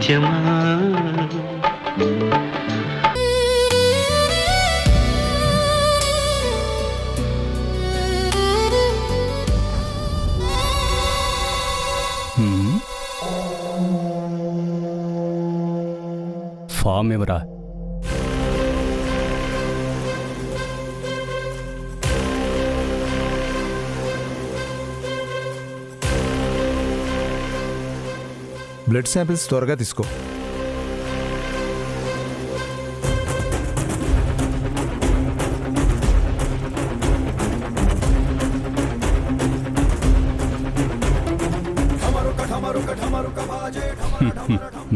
ముత్యమా ఫామ్ ఎవరా? Blood samples త్వరగా తీసుకో.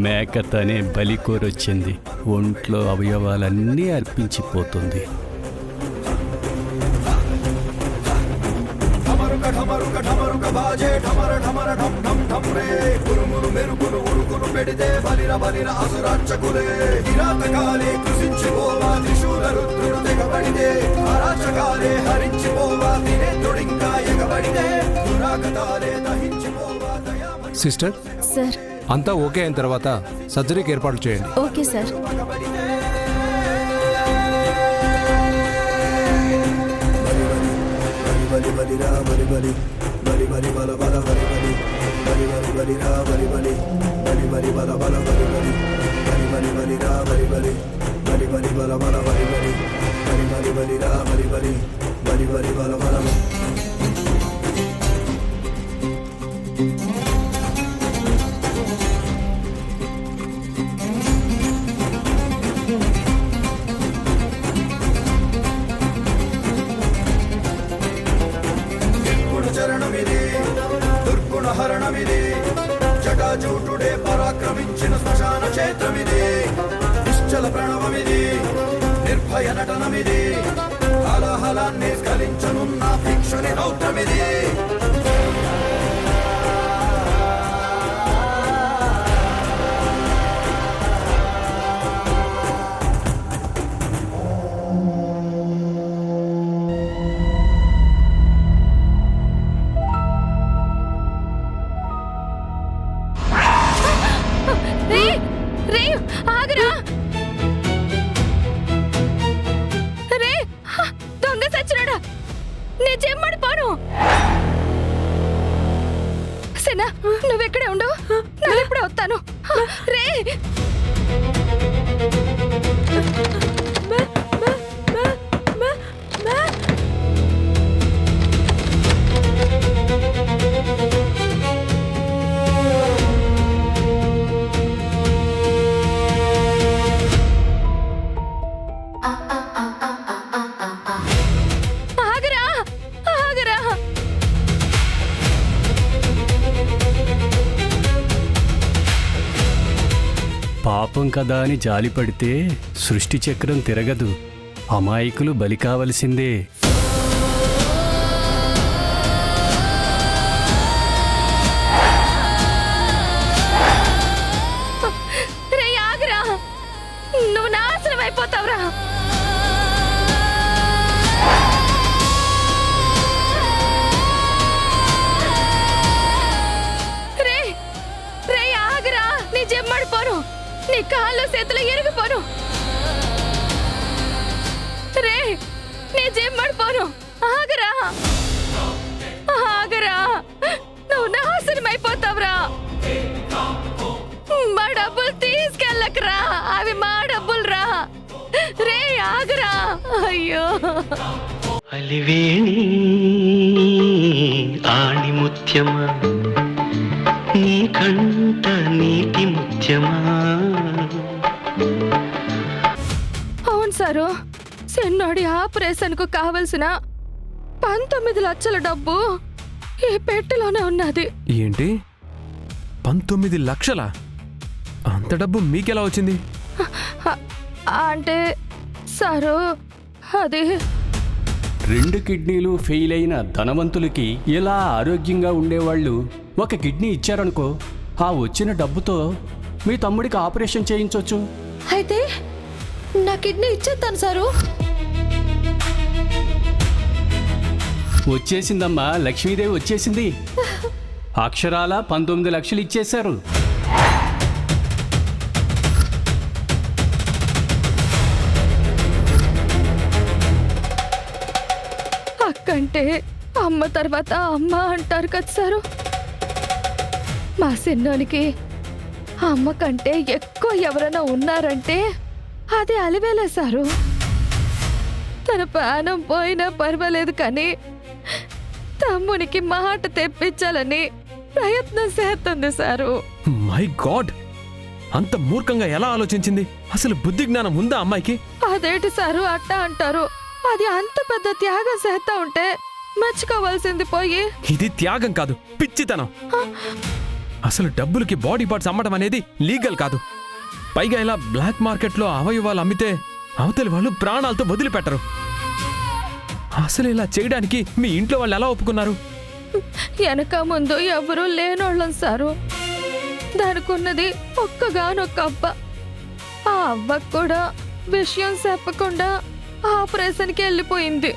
మేకతనే బలికోరొచ్చింది. ఒంట్లో అవయవాలన్నీ అర్పించిపోతుంది. Sister, sir. అంతా ఓకే అయిన తర్వాత సర్జరీకి ఏర్పాట్లు చేయండి. Okay sir. జటాజూటుడే పరాక్రమించిన శ్మశాన క్షేత్రమిది. నిశ్చల ప్రణవమిది, నిర్భయ నటనమిది. హలహలాన్ని స్ఖలించనున్న భిక్షుని రౌద్రమిది. నువ్వెక్కడే ఉండు, నేను ఇప్పుడే వస్తాను. రే పాపం కదా అని జాలిపడితే సృష్టి చక్రం తిరగదు. అమాయకులు బలి కావలసిందే. రే ఆగరా, నువ్వు నాశనం అయిపోతావురా. రే ఆగరా, నీ జమ్మడిపోను, నీ కాళ్ళు చేతులు ఎరిగిపోను. రే నీ జమ్మడిపోను, ఆగరా ఆగరా, నువ్వు నాశనం అయిపోతావురా. మా డబ్బులు తీసుకెళ్ళకరా, అవి మా డబ్బులు రా. రే ఆగరా. అయ్యో అలివేణి ఆణి ముత్యమా నీ కంట నీటి ముత్యమా. అవును సారు, చిన్నోడి ఆపరేషన్ కు కావలసిన 19 లక్షల డబ్బు ఈ పెట్టెలోనే ఉన్నది. ఏంటి, 19 లక్షలా? అంత డబ్బు మీకెలా వచ్చింది? అంటే సారు, అది 2 కిడ్నీలు ఫెయిల్ అయిన ధనవంతులకి ఇలా ఆరోగ్యంగా ఉండేవాళ్ళు ఒక కిడ్నీ ఇచ్చారనుకో, ఆ వచ్చిన డబ్బుతో మీ తమ్ముడికి ఆపరేషన్ చేయించవచ్చు. అయితే నా కిడ్నీ ఇచ్చేస్తాను సారు. వచ్చేసిందమ్మా, లక్ష్మీదేవి వచ్చేసింది. అక్షరాల 19 లక్షలు ఇచ్చేశారు. అంటే అమ్మ తర్వాత అమ్మ అంటారు కదా సారు. మా సిన్నోనికి అమ్మ కంటే ఎక్కువ ఎవరైనా ఉన్నారంటే అది అలివేలే సారు. తన ప్రాణం పోయినా పర్వాలేదు కానీ తమ్మునికి మాట తెప్పించాలని ప్రయత్నం చేస్తుంది సారు. మై గాడ్, అంత మూర్ఖంగా ఎలా ఆలోచించింది? అసలు బుద్ధి జ్ఞానం ఉందా అమ్మాయికి? అదేంటి సారు అట్టా అంటారు? అది అంత పెద్ద త్యాగం చేస్తా ఉంటే మెచ్చుకోవాల్సింది పోయి. ఇది త్యాగం కాదు, పిచ్చితనం. అసలు డబ్బులకి బాడీ పార్ట్స్ అమ్మడం అనేది లీగల్ కాదు. పైగా ఇలా బ్లాక్ మార్కెట్లో అవయవాలు అమ్మితే అవతలి వాళ్ళు ప్రాణాలతో వదిలిపెట్టరు. అసలు ఇలా చేయడానికి మీ ఇంట్లో వాళ్ళు ఎలా ఒప్పుకున్నారు? వెనక ముందు ఎవరూ లేనోళ్ళం సారు. దానికున్నది ఒక్కగానొక్క అవ్వ. ఆ అవ్వకు కూడా విషయం చెప్పకుండా ఆపరేషన్కి వెళ్ళిపోయింది.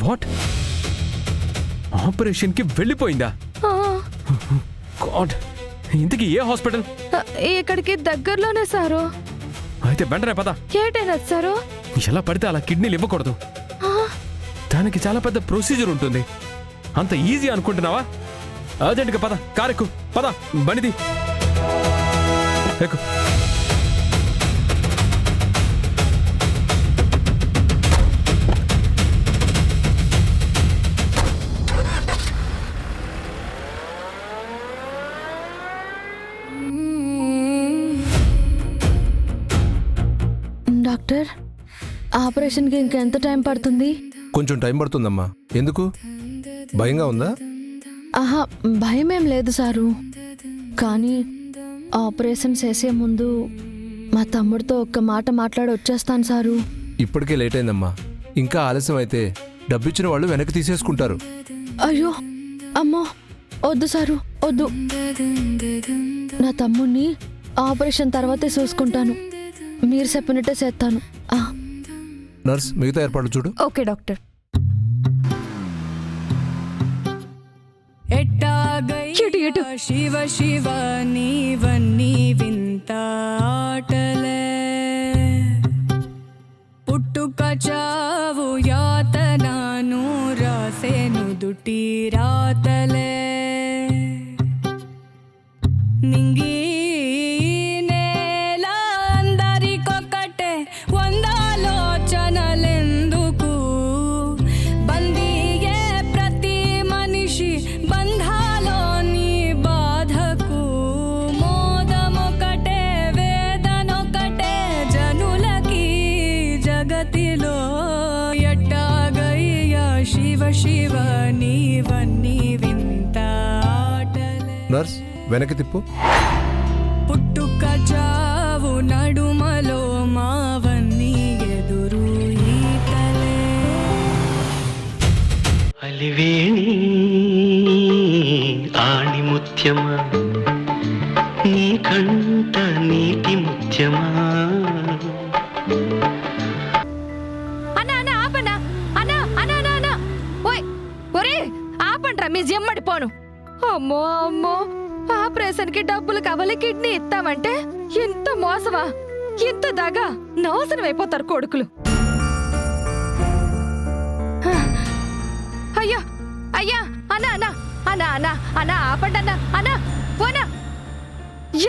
వాట్? ఆపరేషన్కి వెళ్ళిపోయిందా? ఆ, గాడ్, ఇంతకీ ఏ హాస్పిటల్? ఇక్కడికి దగ్గరలోనే సారు. అయితే వెంటనే పద. ఏటైనా సారు? ఎలా పడితే అలా కిడ్నీలు ఇవ్వకూడదు. దానికి చాలా పెద్ద ప్రొసీజర్ ఉంటుంది. అంత ఈజీ అనుకుంటున్నావా? అర్జెంట్గా పద, కారెక్కు, పద, బండిది ఎక్కు. డాక్టర్, ఆపరేషన్కి ఇంకెంత టైం పడుతుంది? కొంచెం టైం పడుతుందమ్మా. ఎందుకు, భయంగా ఉందా? ఆహా, భయమేం లేదు సారు. కానీ ఆపరేషన్ చేసే ముందు మా తమ్ముడితో ఒక్క మాట మాట్లాడి వచ్చేస్తాను సారు. ఇప్పటికే లేట్ అయిందమ్మా. ఇంకా ఆలస్యం అయితే డబ్బిచ్చిన వాళ్ళు వెనక్కి తీసేసుకుంటారు. అయ్యో అమ్మో, వద్దు సారు, వద్దు. నా తమ్ముడిని ఆపరేషన్ తర్వాతే చూసుకుంటాను. మీరు చెప్పినట్టే చేస్తాను. నర్స్, మిగతా ఏర్పాట్లు చూడు. Okay doctor. ఇటు. శివ శివ నీవన్నీ వింత ఆటలే, పుట్టుక చావు యాతనాను రాసేను దుటి రాతలే, నింగి శివ నీవన్నీ వింత ఆటలే. నర్స్, వెనక్కి తిప్పు. పుట్టుక చావు నడుమలో మావన్నీ ఎదురు ఈతలే, అలివేణి ఆణిముత్యమా, నీ కంట నీటి ముత్యమా. మీ జమ్మడిపోను. అమ్మో అమ్మో, ఆపరేషన్ కి డబ్బులు కావాలి, కిడ్నీ ఇస్తామంటే ఎంత మోసమా, ఎంత దాగా నాశనం అయిపోతారు కొడుకులు. అయ్యా అయ్యా, అన్నా అన్నా అన్నా అన్నా అన్నా, ఆపండి అన్నా, అన్నా పోనా.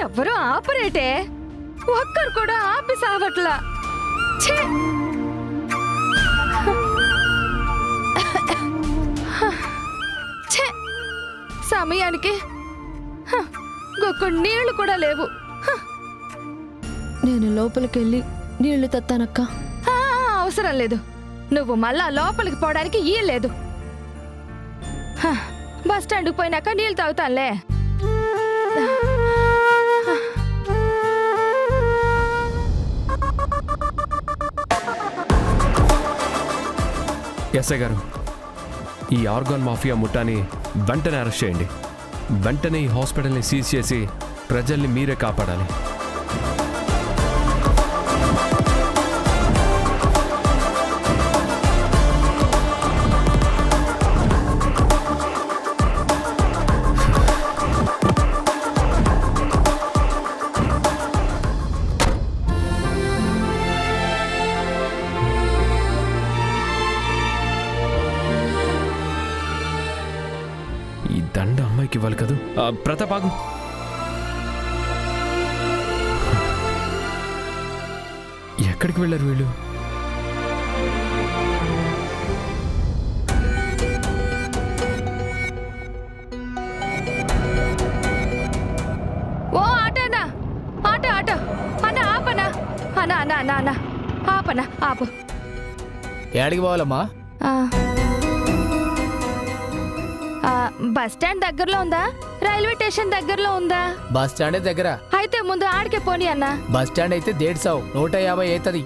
ఎవరు ఆపరేటే, ఒక్కరు కూడా ఆపి సావట్లా. ఛీ! సమయానికి గొక్క నీళ్లు కూడా లేవు. నేను లోపలికెళ్ళి నీళ్లు తెత్తానక్క. అవసరం లేదు, నువ్వు మళ్ళా లోపలికి పోవడానికి ఈ లేదు. బస్ స్టాండ్కి పోయినాక నీళ్ళు తాగుతానులే. ఎస్ఐ గారు, ఈ ఆర్గాన్ మాఫియా ముఠాని వెంటనే అరెస్ట్ చేయండి. వెంటనే ఈ హాస్పిటల్ని సీజ్ చేసి ప్రజల్ని మీరే కాపాడాలి. అమ్మాయికి ఇవ్వాలి కదూ. ప్రతాప్ ఆగు. ఎక్కడికి వెళ్ళారు వీళ్ళు? ఓ ఆటో అన్నా, ఆటో ఆటో అన్న ఆపనా, అన్న అన్న అన్న అన్న ఆపనా ఆపు. ఏడికి పోవాలమ్మా? ఆ. బస్ స్టాండ్ దగ్గరలో ఉందా, రైల్వే స్టేషన్ దగ్గరలో ఉందా? బస్ స్టాండ్ దగ్గర. అయితే ముందు ఆడికే పోనీ అన్న. బస్ స్టాండ్ అయితే 150 150 అవుతుంది.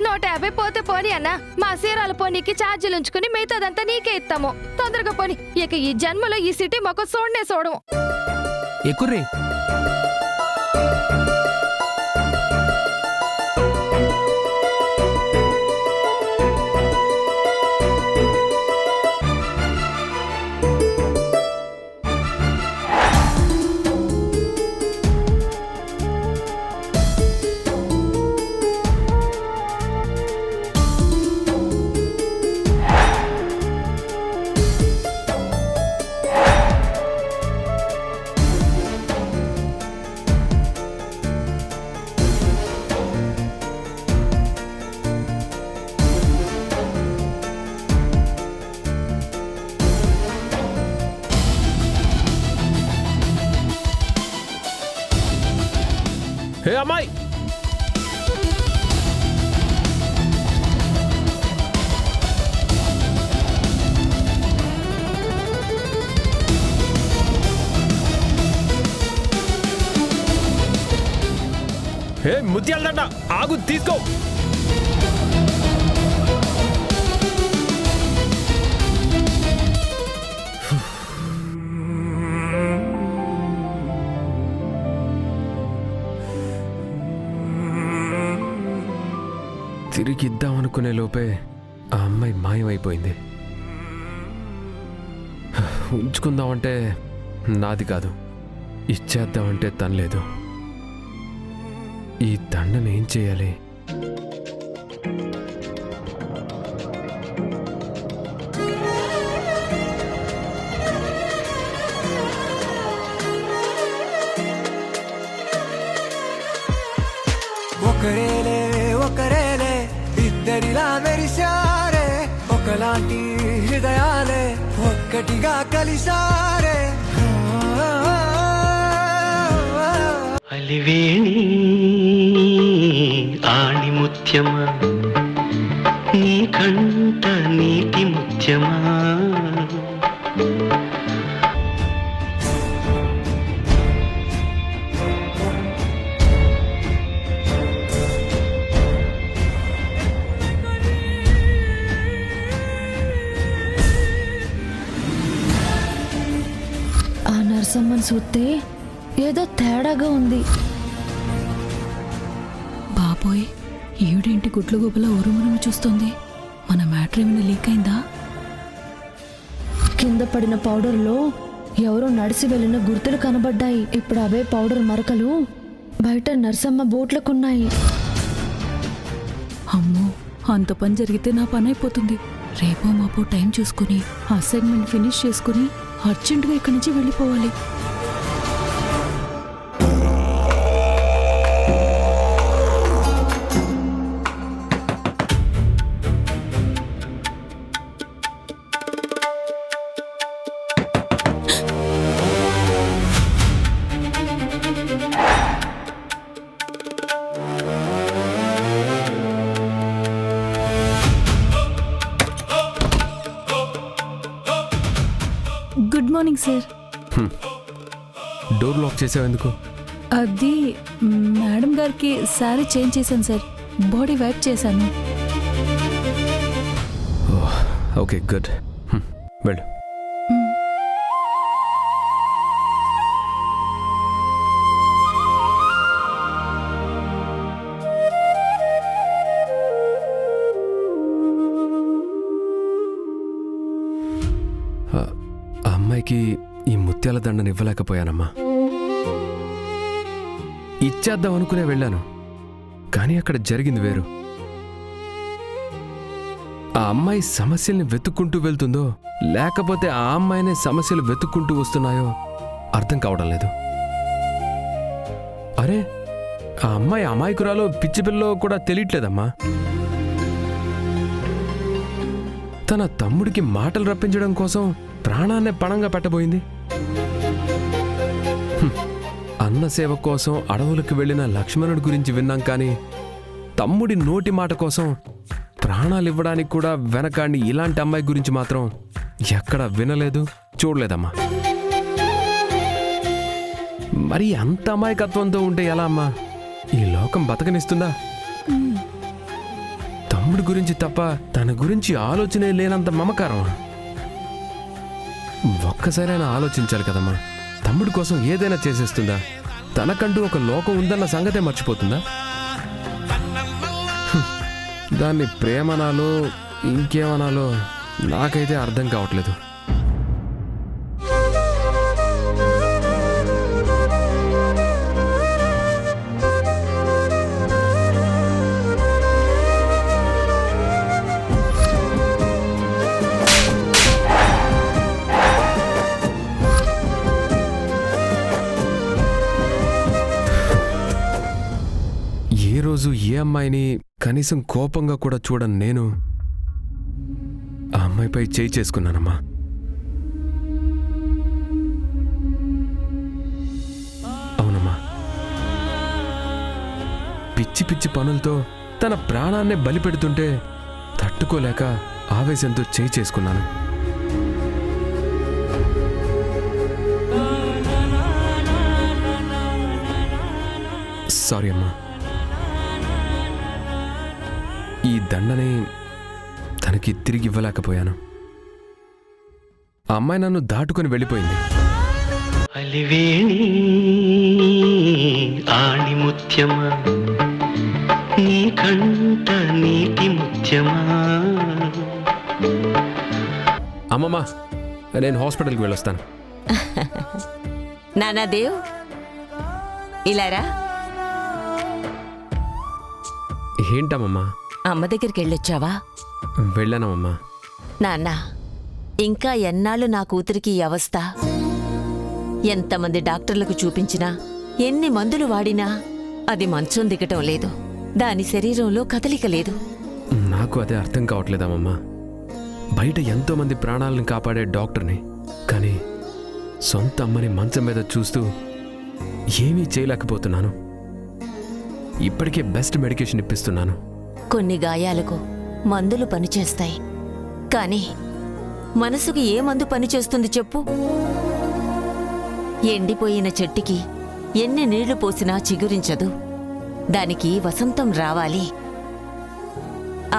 150 పోతే పోనీ అన్న. మా సీరాల పోనీకి ఛార్జీలు ఉంచుకుని మిగతాదంతా నీకే ఇస్తాము. తొందరగా పోనీ. ఇక ఈ జన్మలో ఈ సిటీ మొక్క చూడనే చూడము. ఎక్కుర్రీ. హే అమ్మాయి, హే ముత్యాలదండ ఆగు, తీసుకో. తిరిగి ఇద్దామనుకునే లోపే ఆ అమ్మాయి మాయమైపోయింది. ఉంచుకుందామంటే నాది కాదు, ఇచ్చేద్దామంటే తనలేదు. ఈ దండను ఏం చేయాలి? ఒకరేలే ఒకరేలే ఇద్దరిలా మెరిశారే, ఒకలాంటి హృదయాలే ఒక్కటిగా కలిశారే. అలివేణి ఆణిముత్యమా, నీ కంట నీటి ముత్యమా. ఆ నరసమ్మని చూస్తే ఏదో తేడాగా ఉంది. బాబోయ్, ఈవిడేంటి గుడ్ల గుబల ఉరుమురుము చూస్తుంది? మన మ్యాటర్ ఏమైనా లీక్ అయిందా? కింద పడిన పౌడర్లో ఎవరో నడిసి వెళ్ళిన గుర్తులు కనబడ్డాయి. ఇప్పుడు అవే పౌడర్ మరకలు బయట నరసమ్మ బోట్లకున్నాయి. అమ్మో, అంత పని జరిగితే నా పని అయిపోతుంది. రేపో మాపో టైం చూసుకుని అసైన్మెంట్ ఫినిష్ చేసుకుని అర్జెంటుగా ఇక్కడి నుంచి వెళ్ళిపోవాలి. Good morning sir. Door lock చేసావు ఎందుకు? అది మేడం గారికి శారీ చేంజ్ చేశాను సార్, బాడీ వైప్ చేశాను. Okay, good. వెళ్ళు. ఆ అమ్మాయికి ఈ ముత్యాల దండను ఇవ్వలేకపోయానమ్మా. ఇచ్చేద్దాం అనుకునే వెళ్ళాను, కానీ అక్కడ జరిగింది వేరు. ఆ అమ్మాయి సమస్యల్ని వెతుక్కుంటూ వెళ్తుందో లేకపోతే ఆ అమ్మాయినే సమస్యలు వెతుక్కుంటూ వస్తున్నాయో అర్థం కావడం లేదు. అరే, ఆ అమ్మాయి అమాయకురాలో పిచ్చి పిల్లో కూడా తెలియట్లేదమ్మా. తన తమ్ముడికి మాటలు రప్పించడం కోసం ప్రాణాన్నే పణంగా పెట్టబోయింది. అన్న సేవ కోసం అడవులకు వెళ్ళిన లక్ష్మణుడి గురించి విన్నాం, కానీ తమ్ముడి నోటి మాట కోసం ప్రాణాలు ఇవ్వడానికి కూడా వెనకాడిని ఇలాంటి అమ్మాయి గురించి మాత్రం ఎక్కడా వినలేదు, చూడలేదమ్మా. మరి అంత అమాయకత్వంతో ఉంటే ఎలా అమ్మా? ఈ లోకం బతకనిస్తుందా? తమ్ముడి గురించి తప్ప తన గురించి ఆలోచనే లేనంత మమకారం. ఒక్కసారైనా ఆలోచించాలి కదమ్మా. తమ్ముడి కోసం ఏదైనా చేసేస్తుందా? తనకంటూ ఒక లోకం ఉందన్న సంగతే మర్చిపోతుందా? దాన్ని ప్రేమనాలో ఇంకేమనాలో నాకైతే అర్థం కావట్లేదు. ఏ రోజు ఏ అమ్మాయిని కనీసం కోపంగా కూడా చూడను నేను ఆ అమ్మాయిపై చేయి చేసుకున్నానమ్మా. అవునమ్మా, పిచ్చి పిచ్చి పనులతో తన ప్రాణాన్నే బలి పెడుతుంటే తట్టుకోలేక ఆవేశంతో చేయి చేసుకున్నాను. సారీ అమ్మా. ఈ దండని తనకి తిరిగి ఇవ్వలేకపోయాను. ఆ అమ్మాయి నన్ను దాటుకొని వెళ్ళిపోయింది. అలివేణి ఆణిముత్యమా, నీ కంట నీటి ముత్యమా. అమ్మమ్మా, నేను హాస్పిటల్కి వెళ్ళొస్తాను. నానా దేవ్, ఇలారా. ఏంటమ్మమ్మా? అమ్మ దగ్గరికి వెళ్ళొచ్చావా? వెళ్ళానమ్మమ్మా. నాన్న, ఇంకా ఎన్నాళ్ళు నా కూతురికి ఈ అవస్థ? ఎంతమంది డాక్టర్లకు చూపించినా, ఎన్ని మందులు వాడినా అది మంచం దిగటం లేదు. దాని శరీరంలో కదలిక లేదు. నాకు అదే అర్థం కావట్లేదమ్మమ్మా. బయట ఎంతోమంది ప్రాణాలను కాపాడే డాక్టర్ని, కానీ సొంత అమ్మని మంచం మీద చూస్తూ ఏమీ చేయలేకపోతున్నాను. ఇప్పటికే బెస్ట్ మెడికేషన్ ఇప్పిస్తున్నాను. కొన్ని గాయాలకు మందులు పనిచేస్తాయి, కానీ మనసుకి ఏ మందు పనిచేస్తుంది చెప్పు? ఎండిపోయిన చెట్టుకి ఎన్ని నీళ్లు పోసినా చిగురించదు. దానికి వసంతం రావాలి.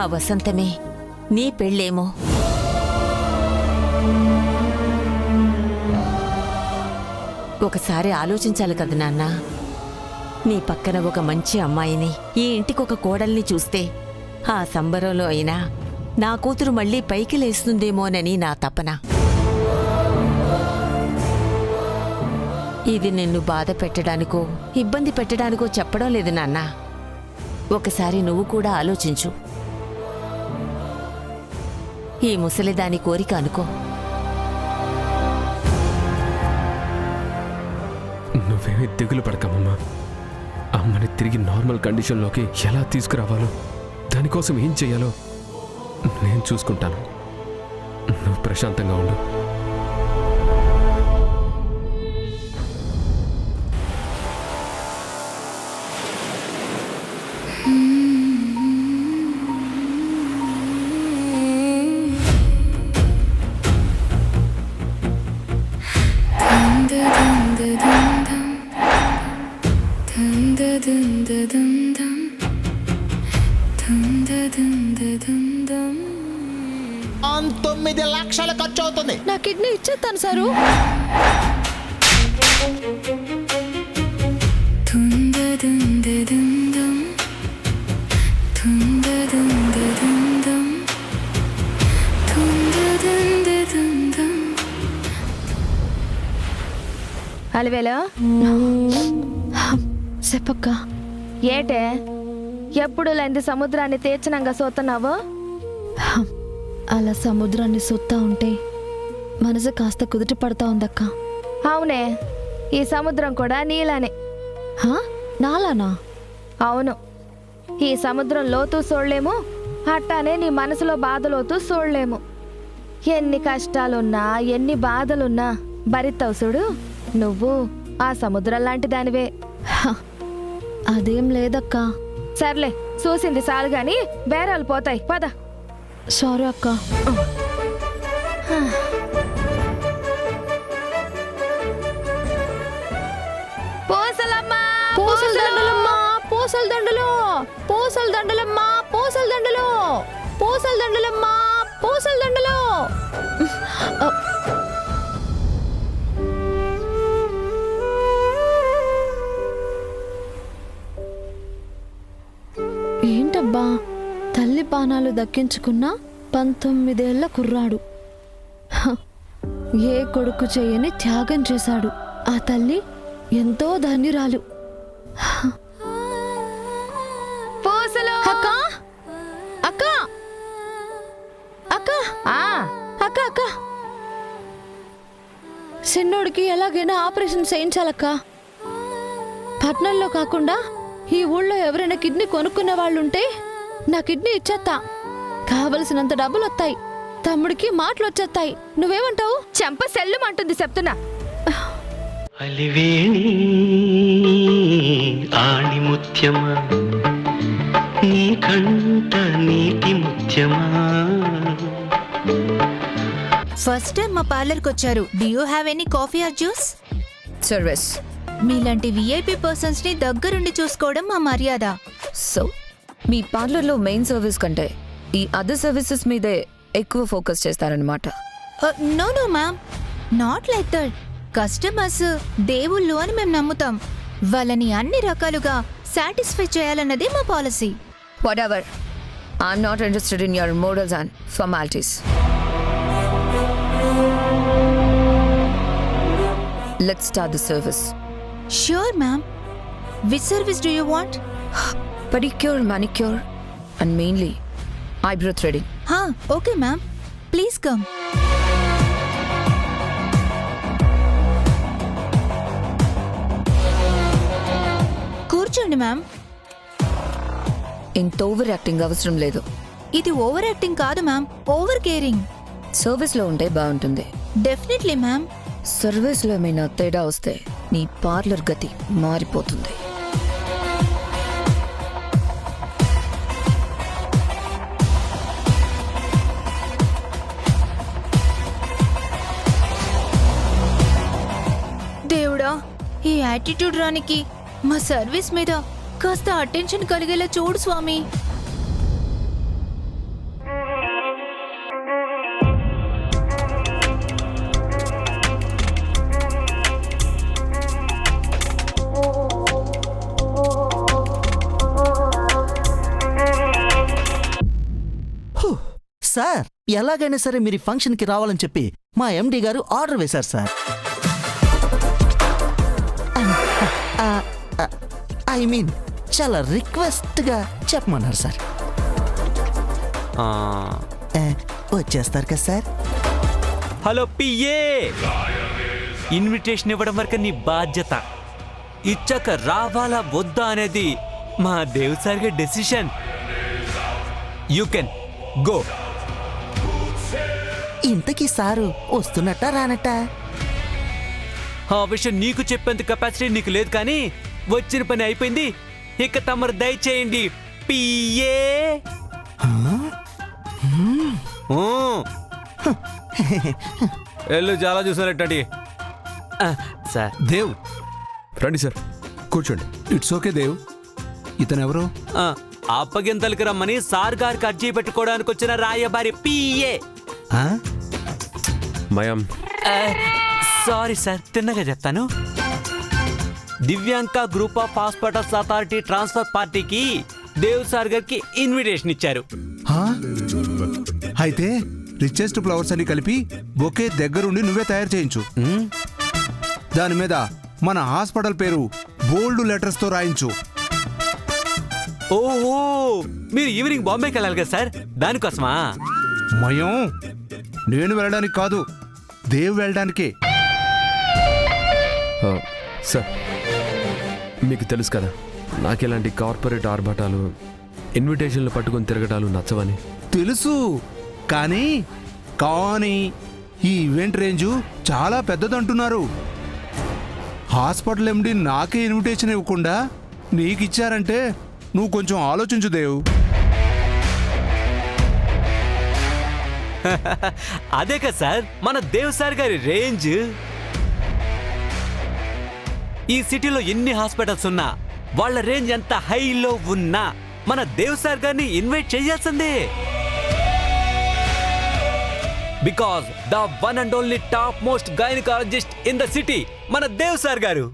ఆ వసంతమే నీ పెళ్ళేమో. ఒకసారి ఆలోచించాలి కదా నాన్న. నీ పక్కన ఒక మంచి అమ్మాయిని, ఈ ఇంటికొక కోడల్ని చూస్తే ఆ సంబరంలో అయినా నా కూతురు మళ్ళీ పైకి లేస్తుందేమోనని నా తపన. ఇది నిన్ను బాధ పెట్టడానికో ఇబ్బంది పెట్టడానికో చెప్పడం లేదు నాన్న. ఒకసారి నువ్వు కూడా ఆలోచించు. ఈ ముసలిదాని కోరిక అనుకో. నువ్వేమీ దిగులు పడకమ్మమ్మా. అమ్మని తిరిగి నార్మల్ కండిషన్లోకి ఎలా తీసుకురావాలో, దానికోసం ఏం చెయ్యాలో నేను చూసుకుంటాను. నువ్వు ప్రశాంతంగా ఉండు. లక్షలు ఖర్చు అవుతుంది. నా కిడ్నీ ఇచ్చేస్తాను సారు. అలివేలా చెప్పక్క, ఏటే ఎప్పుడు లేని సముద్రాన్ని తీర్చనంగా సోతున్నావు? అలా సముద్రాన్ని సొత్తా ఉంటే మనసు కాస్త కుదుట పడతా ఉందక్క. అవునే, ఈ సముద్రం కూడా నీలానే. హా? నాలానా? అవును, ఈ సముద్రం లోతు చూడలేము, అట్టానే నీ మనసులో బాధలోతు చూడలేము. ఎన్ని కష్టాలున్నా ఎన్ని బాధలున్నా భరిస్తావు చూడు, నువ్వు ఆ సముద్రం లాంటి దానివే. హ, అదేం లేదక్కా. సర్లే, చూసింది చాలు గాని బేరాలు పోతాయి, పద. సారీ అక్క. పూసలమ్మా, పూసల దండలమ్మా, పూసల దండలు, పూసల దండలమ్మా, పూసల దండలు, పూసల దండలమ్మా, పూసల దండలు. ఏంటబ్బా, తల్లి పానాలు దక్కించుకున్న 19 ఏళ్ల కుర్రాడు. హ, ఏ కొడుకు చేయని త్యాగం చేశాడు. ఆ తల్లి ఎంతో ధన్యురాలు. పూసలు. అక్క అక్క అక్క ఆ, అక్క అక్క, చిన్నోడికి ఎలాగైనా ఆపరేషన్ చేయించాలక్క. పట్నంలో కాకుండా ఈ ఊళ్ళో ఎవరైనా కిడ్నీ కొనుక్కునే వాళ్ళుంటే నా కిడ్నీ ఇచ్చేస్తా. కావలసినంత డబ్బులు వస్తాయి, తమ్ముడికి మాటలు వచ్చేస్తాయి. నువ్వేమంటావు? చెంప సెల్లుమంటుంది చెప్తున్నా. అలివేణి ఆణిముత్యమా, నీ కంట నీటి ముత్యమా. ఫస్ట్ టైం మా పార్లర్కి వచ్చారు. Do you have any coffee or juice? Service. మీలాంటి విఐపి పర్సన్స్ ని దగ్గరుండి చూసుకోవడం మా మర్యాద. సో మీ పార్లర్లో మెయిన్ సర్వీస్ కంటే ఈ అదర్ సర్వీసెస్ మీదే ఎక్కువ ఫోకస్ చేస్తారనమాట. No no ma'am, not like that. Customers దేవుళ్ళు అని మేము నమ్ముతాం. వాళ్ళని అన్ని రకాలుగా సాటిస్ఫై చేయాలన్నదే మా policy. What ever, I'm not interested in your models and formalities. Let's start the service. Sure ma'am. Which service do you want? Pedicure, manicure and mainly eyebrow threading. Okay ma'am, please come. కూర్చోండి ma'am. ఇంత over acting అవసరం లేదు. ఇది over acting కాదు ma'am, over caring. సర్వీస్లో ఉంటే బాగుంటుంది. Definitely ma'am. సర్వీస్లో ఏమైనా తేడా వస్తే నీ పార్లర్ గతి మారిపోతుంది. దేవుడా, ఈ యాటిట్యూడ్ రానికి మా సర్వీస్ మీద కాస్త అటెన్షన్ కలిగేలా చూడు స్వామి. సార్, ఎలాగైనా సరే మీరు ఈ ఫంక్షన్కి రావాలని చెప్పి మా ఎండి గారు ఆర్డర్ వేశారు సార్. ఐ మీన్ చాలా రిక్వెస్ట్గా చెప్పమన్నారు సార్. వచ్చేస్తారు కదా సార్? హలో పిఏ, ఇన్విటేషన్ ఇవ్వడం వరకు నీ బాధ్యత. ఇచ్చాక రావాలా వద్దా అనేది మా దేవ్ సార్గా డెసిషన్. You can go. ఇంతకీ సారు వస్తున్నట్ట రానట్ట? ఆ విషయం నీకు చెప్పేంత కెపాసిటీ నీకు లేదు, కానీ వచ్చిన పని అయిపోయింది. ఇక తమరు దయచేయండి పిఏ. ఎల్లు చాలా చూసారట్టండి సార్. దేవ్ రండి సార్, కూర్చోండి. It's okay Dev. ఇతను ఎవరు? అప్పగింతలకి రమ్మని సార్ గారికి అర్జీ పెట్టుకోవడానికి వచ్చిన రాయబారి పిఏ. మయం. సారీ సార్, తిన్నగా చెప్తాను. Divyanka group of hospitals authority transfer పార్టీకి దేవ్ సార్ గారికి ఇన్విటేషన్ ఇచ్చారు. అయితే రిచెస్ట్ ఫ్లవర్స్ అని కలిపి బొకే దగ్గరుండి నువ్వే తయారు చేయించు. దాని మీద మన హాస్పిటల్ పేరు బోల్డ్ లెటర్స్ తో రాయించు. ఓహో, మీరు ఈవినింగ్ బాంబేకి వెళ్ళాలి కదా సార్, దానికోసమా? మయం, నేను వెళ్ళడానికి కాదు, దేవ్ వెళ్ళడానికే. సార్ మీకు తెలుసు కదా నాకు ఇలాంటి కార్పొరేట్ ఆర్భాటాలు ఇన్విటేషన్లు పట్టుకొని తిరగటాలు నచ్చవని. తెలుసు, కానీ ఈ ఈవెంట్ రేంజు చాలా పెద్దదంటున్నారు. హాస్పిటల్ ఎండి నాకే ఇన్విటేషన్ ఇవ్వకుండా నీకు ఇచ్చారంటే నువ్వు కొంచెం ఆలోచించు దేవ్. అదే కదా సార్ మన దేవ్ సార్ గారి రేంజ్. ఈ సిటీలో ఎన్ని హాస్పిటల్స్ ఉన్నా వాళ్ళ రేంజ్ ఎంత హైలో ఉన్నా మన దేవ్ సార్ గారిని ఇన్వైట్ చేయాల్సిందే. Because the one and only top most gynaecologist in the city మన దేవ్ సార్ గారు.